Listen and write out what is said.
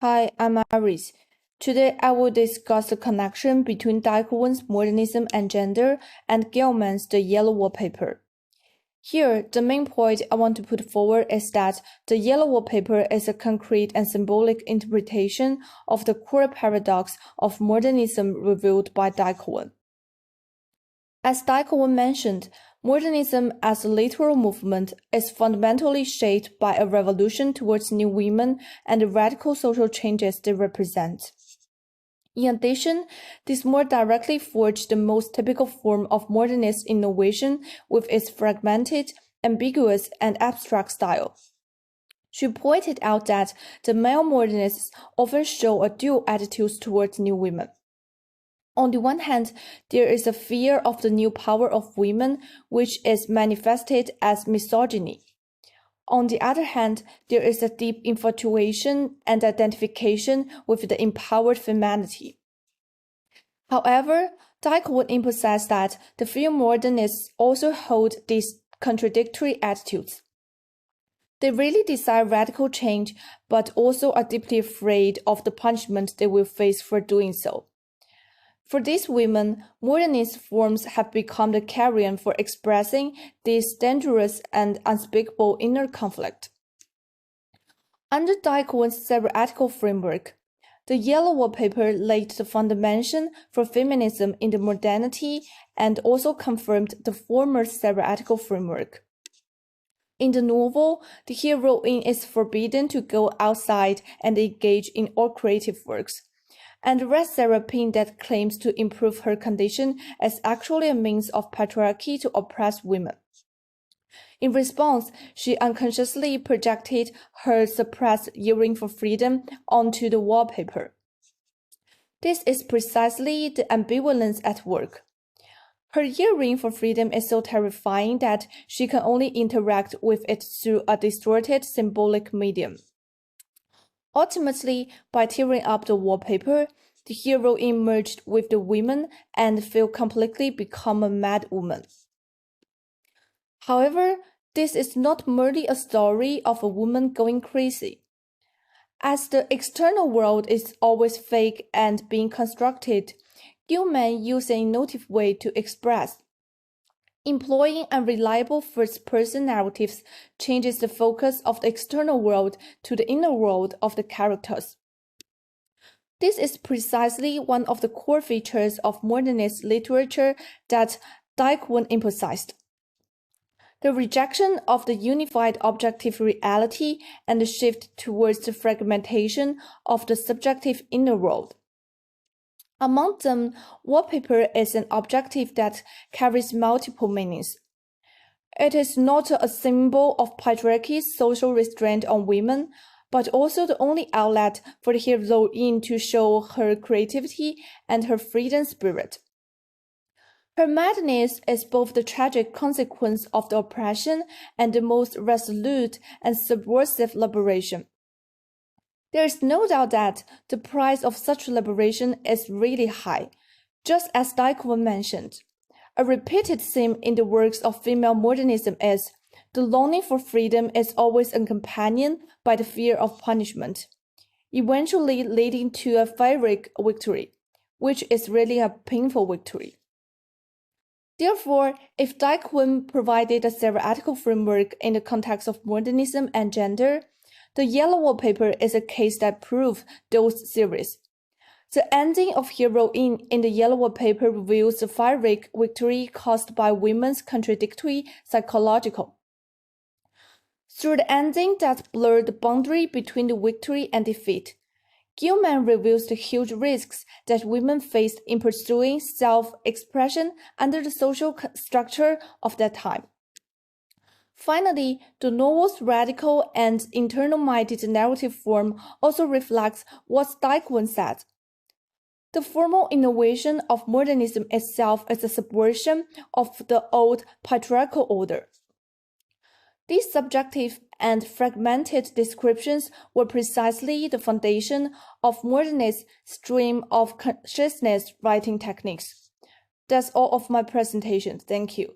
Hi, I'm Iris. Today I will discuss the connection between Daikwu's Modernism and Gender and Gilman's The Yellow Wallpaper. Here, the main point I want to put forward is that the Yellow Wallpaper is a concrete and symbolic interpretation of the core paradox of modernism revealed by Daikwun. As Daikwun mentioned, modernism as a literal movement is fundamentally shaped by a revolution towards new women and the radical social changes they represent. In addition, this more directly forged the most typical form of modernist innovation with its fragmented, ambiguous, and abstract style. She pointed out that the male modernists often show a dual attitude towards new women. On the one hand, there is a fear of the new power of women, which is manifested as misogyny. On the other hand, there is a deep infatuation and identification with the empowered femininity. However, Daikwun emphasized that the female modernists also hold these contradictory attitudes. They really desire radical change, but also are deeply afraid of the punishment they will face for doing so. For these women, modernist forms have become the carrion for expressing this dangerous and unspeakable inner conflict. Under Daikwun's cerebral framework, the Yellow Wallpaper laid the foundation for feminism in the modernity and also confirmed the former cerebral framework. In the novel, the heroine is forbidden to go outside and engage in all creative works. And the red seraphim that claims to improve her condition is actually a means of patriarchy to oppress women. In response, she unconsciously projected her suppressed yearning for freedom onto the wallpaper. This is precisely the ambivalence at work. Her yearning for freedom is so terrifying that she can only interact with it through a distorted symbolic medium. Ultimately, by tearing up the wallpaper, the hero emerged with the women and will completely become a mad woman. However, this is not merely a story of a woman going crazy. As the external world is always fake and being constructed, Gilman used an innovative way to express. Employing unreliable first-person narratives changes the focus of the external world to the inner world of the characters. This is precisely one of the core features of modernist literature that Daikwun emphasized. The rejection of the unified objective reality and the shift towards the fragmentation of the subjective inner world. Among them, wallpaper is an objective that carries multiple meanings. It is not a symbol of patriarchy's social restraint on women, but also the only outlet for the heroine to show her creativity and her freedom spirit. Her madness is both the tragic consequence of the oppression and the most resolute and subversive liberation. There is no doubt that the price of such liberation is really high, just as Daikwun mentioned. A repeated theme in the works of female modernism is the longing for freedom is always accompanied by the fear of punishment, eventually leading to a pyrrhic victory, which is really a painful victory. Therefore, if Daikwun provided a theoretical framework in the context of modernism and gender, the Yellow Wallpaper is a case that proves those theories. The ending of heroine in the Yellow Wallpaper reveals the pyrrhic victory caused by women's contradictory psychological. Through the ending that blurred the boundary between the victory and defeat, Gilman reveals the huge risks that women faced in pursuing self-expression under the social structure of that time. Finally, the novel's radical and internal-minded narrative form also reflects what Daikwun said. The formal innovation of modernism itself is a subversion of the old patriarchal order. These subjective and fragmented descriptions were precisely the foundation of modernist stream of consciousness writing techniques. That's all of my presentation. Thank you.